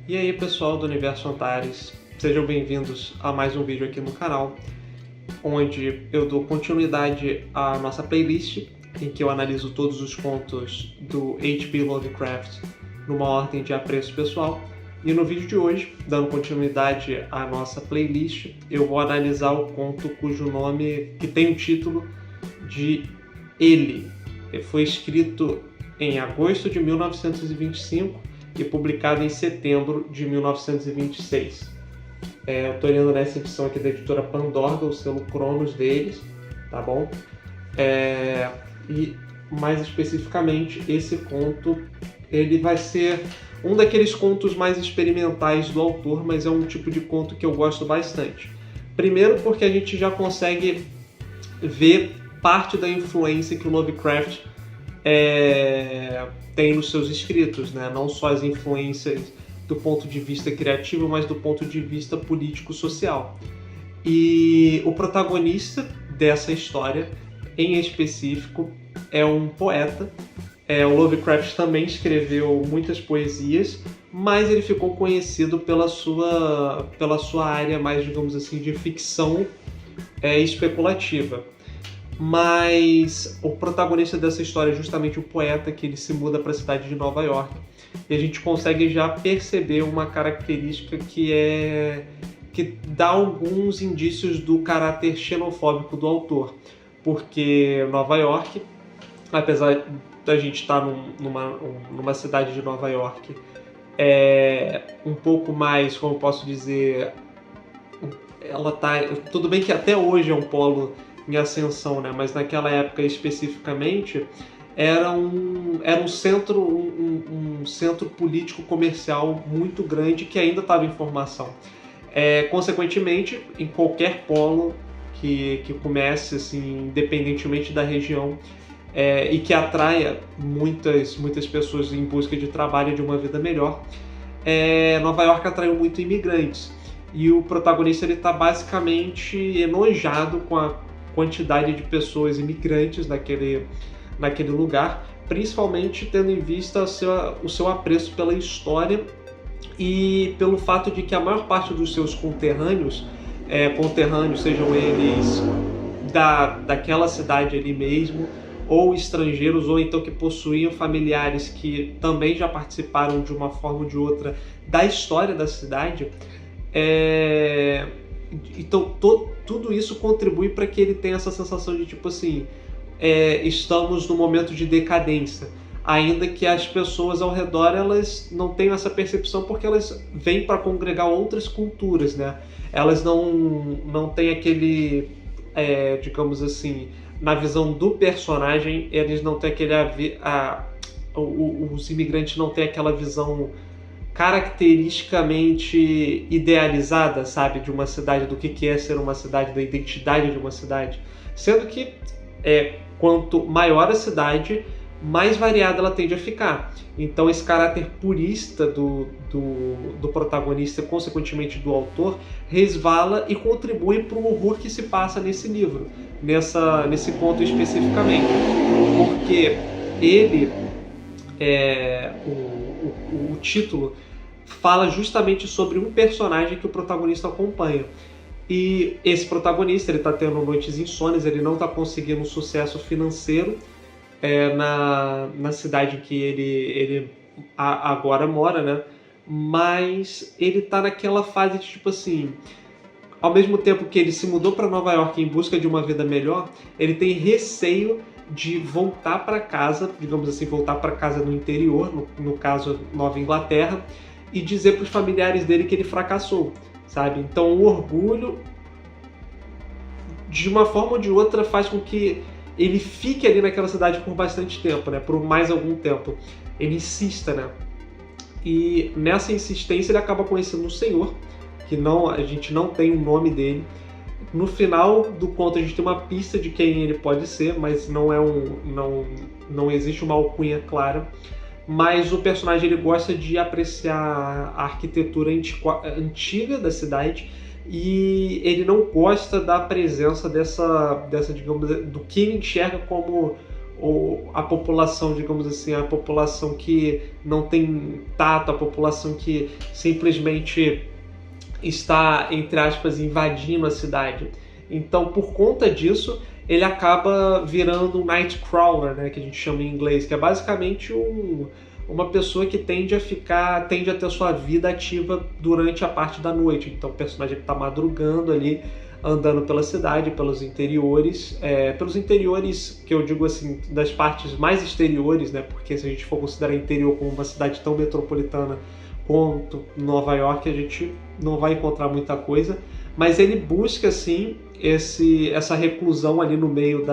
E aí pessoal do Universo Antares, sejam bem-vindos a mais um vídeo aqui no canal, onde eu dou continuidade à nossa playlist, em que eu analiso todos os contos do H.P. Lovecraft numa ordem de apreço pessoal. E no vídeo de hoje, dando continuidade à nossa playlist, eu vou analisar o conto cujo nome, que tem o título de Ele. Ele foi escrito em agosto de 1925 e publicado em setembro de 1926. Eu estou lendo nessa edição aqui da editora Pandorga, o selo Cronos deles, tá bom? E mais especificamente, esse conto ele vai ser um daqueles contos mais experimentais do autor, mas é um tipo de conto que eu gosto bastante. Primeiro porque a gente já consegue ver parte da influência que o Lovecraft tem nos seus escritos, né? Não só as influências do ponto de vista criativo, mas do ponto de vista político-social. E o protagonista dessa história, em específico, é um poeta. O Lovecraft também escreveu muitas poesias, mas ele ficou conhecido pela sua área mais, digamos assim, de ficção especulativa. Mas o protagonista dessa história é justamente o poeta, que ele se muda para a cidade de Nova York. E a gente consegue já perceber uma característica que dá alguns indícios do caráter xenofóbico do autor. Porque Nova York, apesar da gente estar numa cidade de Nova York, um pouco mais, como eu posso dizer, tudo bem que até hoje é um polo em ascensão, né? Mas naquela época especificamente era um centro político comercial muito grande que ainda estava em formação. Consequentemente, em qualquer polo que comece, assim, independentemente da região, e que atraia muitas pessoas em busca de trabalho e de uma vida melhor, Nova York atraiu muito imigrantes. E o protagonista está basicamente enojado com a quantidade de pessoas imigrantes naquele lugar, principalmente tendo em vista o seu apreço pela história e pelo fato de que a maior parte dos seus conterrâneos, sejam eles daquela cidade ali mesmo, ou estrangeiros, ou então que possuíam familiares que também já participaram de uma forma ou de outra da história da cidade, então tudo isso contribui para que ele tenha essa sensação de tipo assim, estamos num momento de decadência, ainda que as pessoas ao redor elas não tenham essa percepção porque elas vêm para congregar outras culturas, né? Elas não têm aquele, digamos assim, na visão do personagem, eles não têm os imigrantes não têm aquela visão caracteristicamente idealizada, sabe, de uma cidade, do que é ser uma cidade, da identidade de uma cidade. Sendo que quanto maior a cidade, mais variada ela tende a ficar. Então esse caráter purista do protagonista, consequentemente do autor, resvala e contribui para o horror que se passa nesse livro, nesse conto especificamente. Porque ele, o título, fala justamente sobre um personagem que o protagonista acompanha. E esse protagonista, ele está tendo noites insônias, ele não está conseguindo um sucesso financeiro na cidade em que ele agora mora, né? Mas ele está naquela fase de tipo assim, ao mesmo tempo que ele se mudou para Nova York em busca de uma vida melhor, ele tem receio de voltar para casa, digamos assim, voltar para casa no interior, no caso Nova Inglaterra, e dizer para os familiares dele que ele fracassou, sabe? Então o orgulho, de uma forma ou de outra, faz com que ele fique ali naquela cidade por bastante tempo, né? Por mais algum tempo. Ele insista, né? E nessa insistência ele acaba conhecendo um senhor, que a gente não tem o nome dele. No final do conto a gente tem uma pista de quem ele pode ser, mas não existe uma alcunha clara. Mas o personagem ele gosta de apreciar a arquitetura antiga da cidade e ele não gosta da presença dessa digamos, do que ele enxerga como a população, digamos assim, a população que não tem tato, a população que simplesmente está, entre aspas, invadindo a cidade. Então, por conta disso, ele acaba virando um Nightcrawler, né, que a gente chama em inglês, que é basicamente uma pessoa que tende a ter sua vida ativa durante a parte da noite. Então, o personagem que está madrugando ali, andando pela cidade, pelos interiores que eu digo assim, das partes mais exteriores, né, porque se a gente for considerar interior como uma cidade tão metropolitana quanto Nova York, a gente não vai encontrar muita coisa, mas ele busca assim essa reclusão ali no meio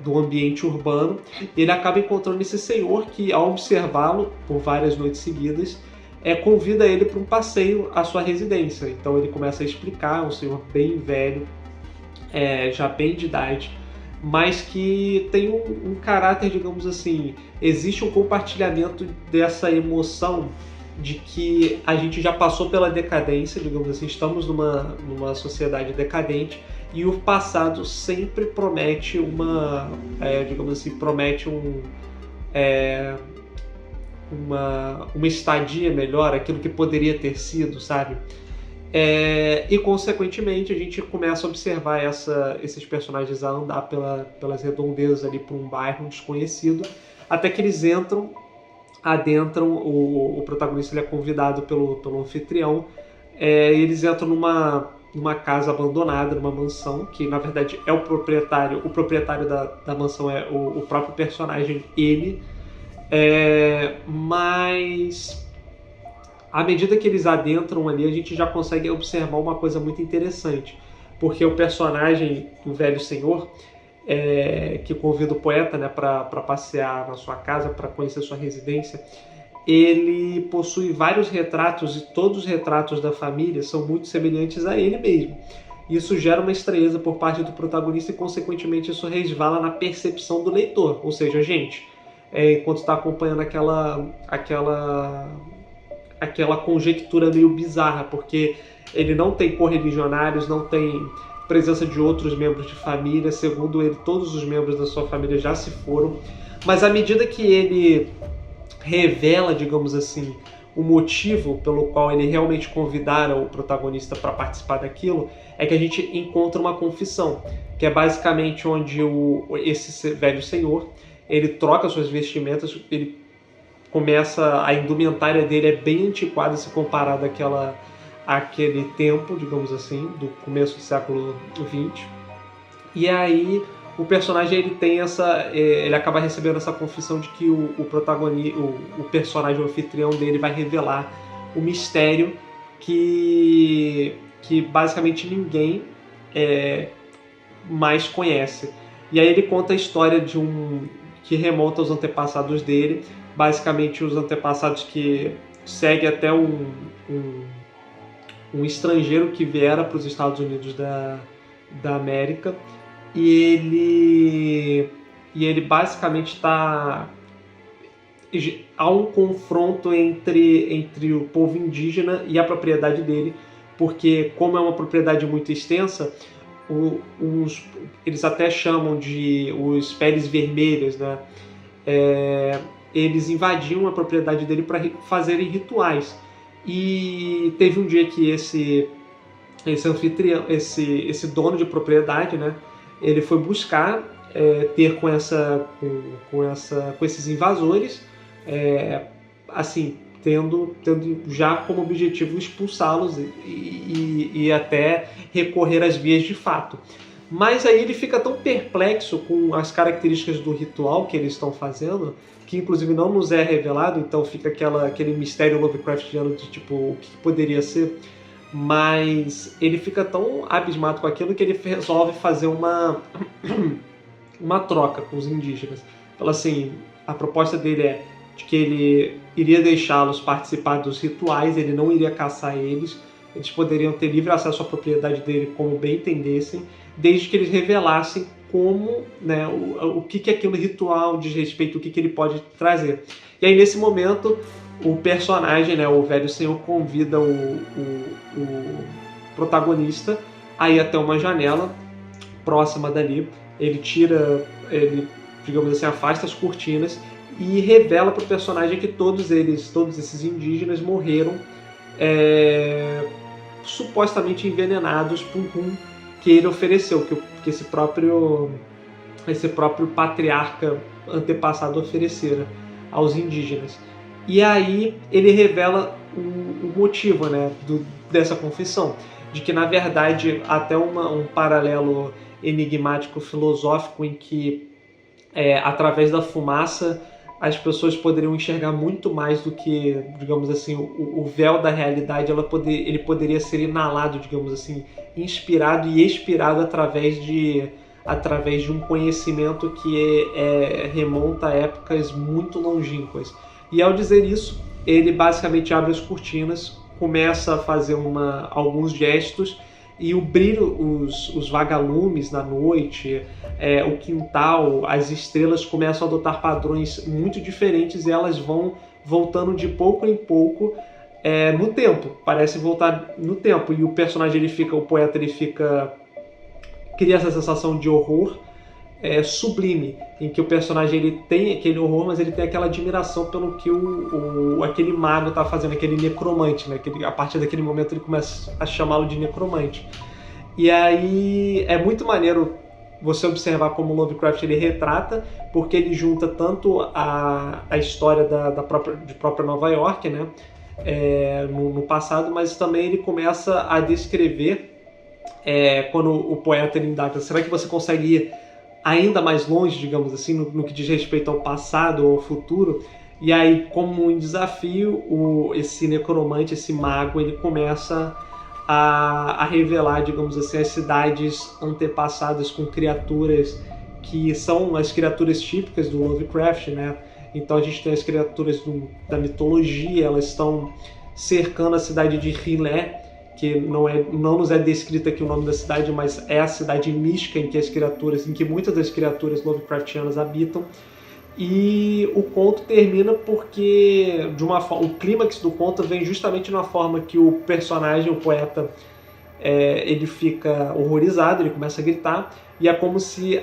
do ambiente urbano. Ele acaba encontrando esse senhor que, ao observá-lo por várias noites seguidas, convida ele para um passeio à sua residência. Então ele começa a explicar, um senhor bem velho, já bem de idade, mas que tem um caráter, digamos assim, existe um compartilhamento dessa emoção de que a gente já passou pela decadência, digamos assim, estamos numa sociedade decadente, e o passado sempre promete digamos assim, promete uma estadia melhor, aquilo que poderia ter sido, sabe? E consequentemente a gente começa a observar esses personagens a andar pelas redondezas ali por um bairro desconhecido, até que eles adentram, o protagonista ele é convidado pelo anfitrião, eles entram numa casa abandonada, numa mansão, que na verdade é o proprietário da mansão é o próprio personagem, ele, mas à medida que eles adentram ali, a gente já consegue observar uma coisa muito interessante, porque o personagem do velho senhor, que convida o poeta, né, para passear na sua casa, para conhecer sua residência, ele possui vários retratos, e todos os retratos da família são muito semelhantes a ele mesmo. Isso gera uma estranheza por parte do protagonista e, consequentemente, isso resvala na percepção do leitor. Ou seja, a gente, enquanto está acompanhando aquela conjectura meio bizarra, porque ele não tem correligionários, não tem presença de outros membros de família. Segundo ele, todos os membros da sua família já se foram. Mas à medida que ele revela, digamos assim, o motivo pelo qual ele realmente convidara o protagonista para participar daquilo, é que a gente encontra uma confissão, que é basicamente onde esse velho senhor, ele troca suas vestimentas, ele começa, a indumentária dele é bem antiquada se comparada àquele tempo, digamos assim, do começo do século XX. E aí o personagem ele acaba recebendo essa confissão de que o personagem, o anfitrião dele, vai revelar o mistério que basicamente ninguém mais conhece. E aí ele conta a história que remonta aos antepassados dele, basicamente os antepassados que segue até um estrangeiro que viera para os Estados Unidos da América, e ele basicamente há um confronto entre o povo indígena e a propriedade dele, porque como é uma propriedade muito extensa, eles até chamam de os peles vermelhas, né? Eles invadiam a propriedade dele para fazerem rituais. E teve um dia que esse anfitrião, esse dono de propriedade, né, ele foi buscar ter com esses invasores, assim, tendo já como objetivo expulsá-los e até recorrer às vias de fato. Mas aí ele fica tão perplexo com as características do ritual que eles estão fazendo, que inclusive não nos é revelado, então fica aquele mistério Lovecraftiano de tipo, o que poderia ser, mas ele fica tão abismado com aquilo que ele resolve fazer uma troca com os indígenas. Fala assim, a proposta dele é de que ele iria deixá-los participar dos rituais, ele não iria caçar eles poderiam ter livre acesso à propriedade dele como bem entendessem, desde que eles revelassem como, né, o que aquele ritual diz respeito, o que ele pode trazer. E aí, nesse momento, o personagem, né, o velho senhor, convida o protagonista a ir até uma janela próxima dali ele, digamos assim, afasta as cortinas e revela para o personagem que todos esses indígenas morreram supostamente envenenados por rum que ele ofereceu, que esse próprio patriarca antepassado oferecera aos indígenas. E aí ele revela o motivo, né, dessa confissão, de que na verdade até um paralelo enigmático filosófico em que através da fumaça as pessoas poderiam enxergar muito mais do que, digamos assim, o véu da realidade. Ele poderia ser inalado, digamos assim, inspirado e expirado através de um conhecimento que remonta a épocas muito longínquas. E ao dizer isso, ele basicamente abre as cortinas, começa a fazer alguns gestos, e o brilho, os vagalumes na noite, o quintal, as estrelas começam a adotar padrões muito diferentes e elas vão voltando de pouco em pouco no tempo. Parece voltar no tempo. E o personagem, o poeta, cria essa sensação de horror sublime, em que o personagem ele tem aquele horror, mas ele tem aquela admiração pelo que aquele mago está fazendo, aquele necromante, né? A partir daquele momento ele começa a chamá-lo de necromante. E aí é muito maneiro você observar como o Lovecraft ele retrata, porque ele junta tanto a história de própria Nova York, né? No passado, mas também ele começa a descrever quando o poeta ele indaga, será que você consegue ir ainda mais longe, digamos assim, no que diz respeito ao passado ou ao futuro? E aí, como um desafio, esse necromante, esse mago, ele começa a revelar, digamos assim, as cidades antepassadas com criaturas que são as criaturas típicas do Lovecraft, né? Então a gente tem as criaturas da mitologia, elas estão cercando a cidade de Rilé, que não nos é descrita aqui o nome da cidade, mas é a cidade mística em que muitas das criaturas Lovecraftianas habitam. E o conto termina porque o clímax do conto vem justamente na forma que o personagem, o poeta, ele fica horrorizado, ele começa a gritar, e é como se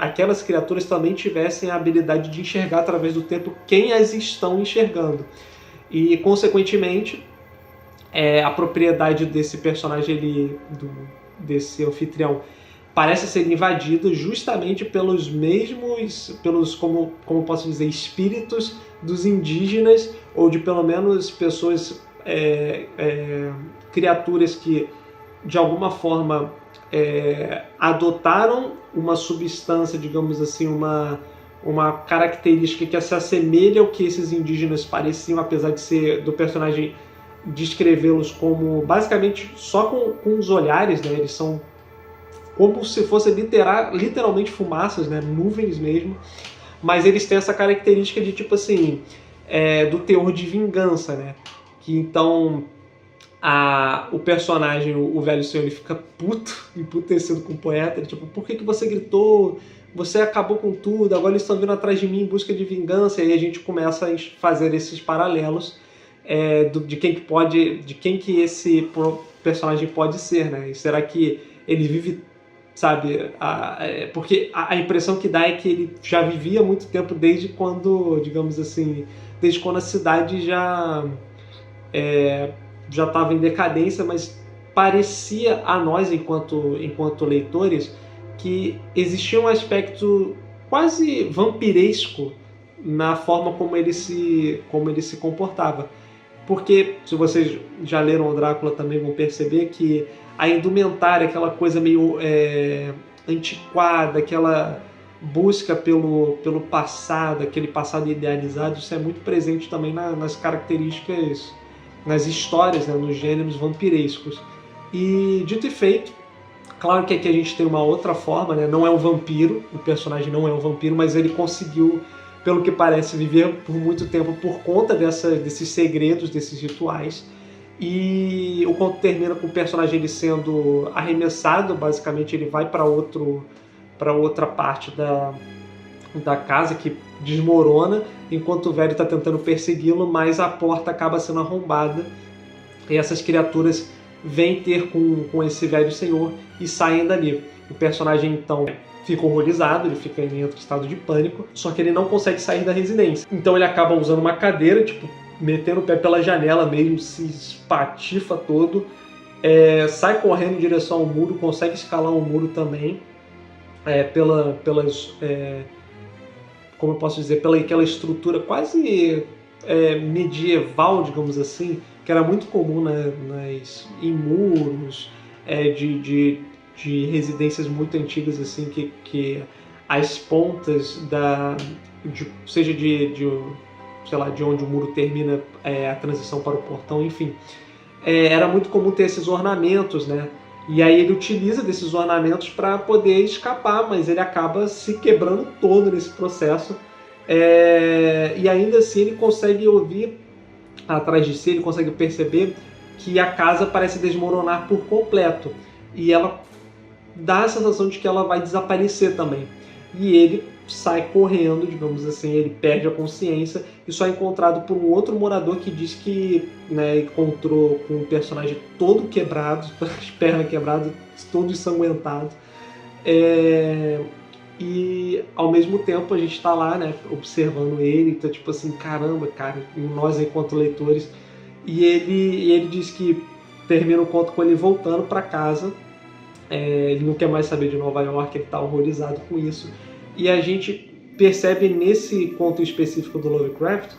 aquelas criaturas também tivessem a habilidade de enxergar através do tempo quem as estão enxergando. E, consequentemente, a propriedade desse personagem, desse anfitrião, parece ser invadida justamente pelos como posso dizer, espíritos dos indígenas, ou de pelo menos pessoas, criaturas que de alguma forma adotaram uma substância, digamos assim, uma característica que se assemelha ao que esses indígenas pareciam, apesar do personagem descrevê-los como basicamente só com os olhares, né? Eles são como se fossem literalmente fumaças, né? Nuvens mesmo, mas eles têm essa característica de tipo assim, do teor de vingança, né? Que então o personagem, o velho senhor, ele fica emputecido com o poeta, ele, tipo, por que você gritou? Você acabou com tudo, agora eles estão vindo atrás de mim em busca de vingança. E aí a gente começa a fazer esses paralelos de quem que esse personagem pode ser, né? E será que ele vive, sabe? Porque a impressão que dá é que ele já vivia há muito tempo, desde quando, digamos assim, desde quando a cidade já estava em decadência, mas parecia a nós, enquanto leitores, que existia um aspecto quase vampiresco na forma como ele se comportava. Porque, se vocês já leram o Drácula, também vão perceber que a indumentária, aquela coisa meio antiquada, aquela busca pelo passado, aquele passado idealizado, isso é muito presente também nas características, nas histórias, né, nos gêneros vampirescos. E, dito e feito, claro que aqui a gente tem uma outra forma, né? Não é um vampiro, o personagem não é um vampiro, mas ele conseguiu, pelo que parece, viver por muito tempo por conta desses segredos, desses rituais. E o conto termina com o personagem ele sendo arremessado, basicamente ele vai para outra parte da casa, que desmorona, enquanto o velho está tentando persegui-lo, mas a porta acaba sendo arrombada e essas criaturas vêm ter com esse velho senhor e saem dali. O personagem, então, fica horrorizado, ele fica em outro estado de pânico, só que ele não consegue sair da residência. Então ele acaba usando uma cadeira, tipo, metendo o pé pela janela mesmo, se espatifa todo, sai correndo em direção ao muro, consegue escalar o muro também, como eu posso dizer, pela aquela estrutura quase medieval, digamos assim, que era muito comum em muros de residências muito antigas, assim, que as pontas seja sei lá, de onde o muro termina, a transição para o portão, enfim, era muito comum ter esses ornamentos, né? E aí ele utiliza desses ornamentos para poder escapar, mas ele acaba se quebrando todo nesse processo. E ainda assim ele consegue ouvir atrás de si, ele consegue perceber que a casa parece desmoronar por completo. E ela dá a sensação de que ela vai desaparecer também. E ele sai correndo, digamos assim, ele perde a consciência e só é encontrado por um outro morador que diz que, né, encontrou com um personagem todo quebrado, as pernas quebradas, todo ensanguentado. E ao mesmo tempo a gente está lá, né, observando ele, então tipo assim, caramba, cara, nós enquanto leitores, e ele diz que termina o conto com ele voltando para casa. Ele não quer mais saber de Nova York, ele está horrorizado com isso. E a gente percebe nesse conto específico do Lovecraft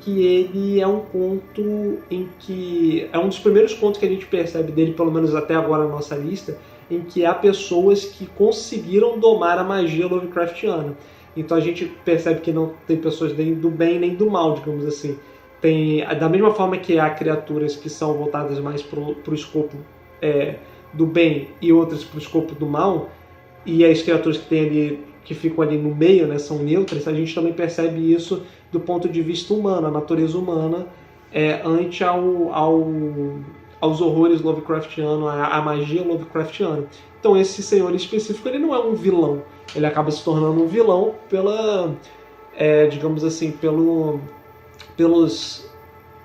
que ele é um conto em que... é um dos primeiros contos que a gente percebe dele, pelo menos até agora na nossa lista, em que há pessoas que conseguiram domar a magia Lovecraftiana. Então a gente percebe que não tem pessoas nem do bem nem do mal, digamos assim. Da mesma forma que há criaturas que são voltadas mais para o escopo do bem e outras para o escopo do mal, e as criaturas que ficam ali no meio, né, são neutras, a gente também percebe isso do ponto de vista humano, a natureza humana ante aos horrores Lovecraftianos, a magia Lovecraftiana. Então esse senhor específico, ele não é um vilão, ele acaba se tornando um vilão digamos assim,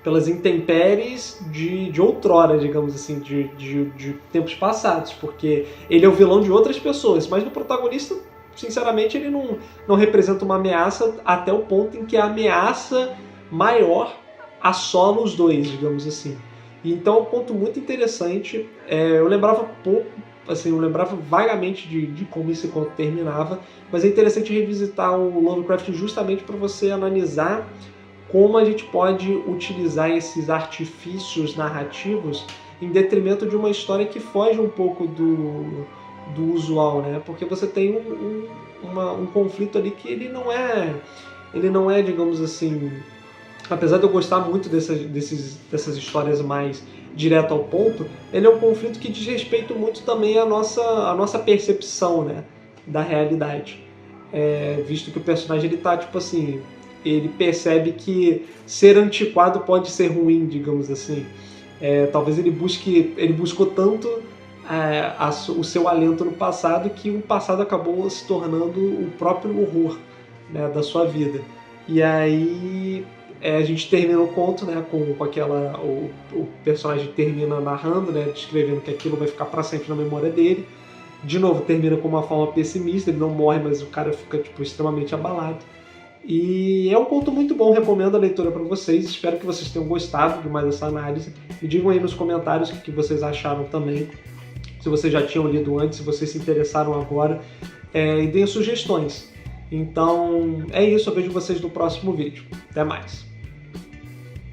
pelas intempéries de outrora, digamos assim, de tempos passados, porque ele é o vilão de outras pessoas, mas no protagonista, sinceramente, ele não representa uma ameaça até o ponto em que a ameaça maior assola os dois, digamos assim. Então é um ponto muito interessante. Eu lembrava pouco, assim, eu lembrava vagamente de como esse conto terminava, mas é interessante revisitar o Lovecraft justamente para você analisar como a gente pode utilizar esses artifícios narrativos em detrimento de uma história que foge um pouco do usual, né? Porque você tem um conflito ali que ele não é, digamos assim, apesar de eu gostar muito dessas histórias mais direto ao ponto, ele é um conflito que diz respeito muito também à nossa percepção, né, da realidade. Visto que o personagem, ele tá, tipo assim, ele percebe que ser antiquado pode ser ruim, digamos assim. Talvez ele buscou tanto o seu alento no passado que o passado acabou se tornando o próprio horror, né, da sua vida. E aí a gente termina o conto, né, com aquela... O personagem termina narrando, né, descrevendo que aquilo vai ficar para sempre na memória dele. De novo, termina com uma forma pessimista, ele não morre, mas o cara fica tipo, extremamente abalado. E é um conto muito bom, recomendo a leitura para vocês. Espero que vocês tenham gostado de mais essa análise. E digam aí nos comentários o que vocês acharam também. Se vocês já tinham lido antes, se vocês se interessaram agora. E deem sugestões. Então é isso, eu vejo vocês no próximo vídeo. Até mais!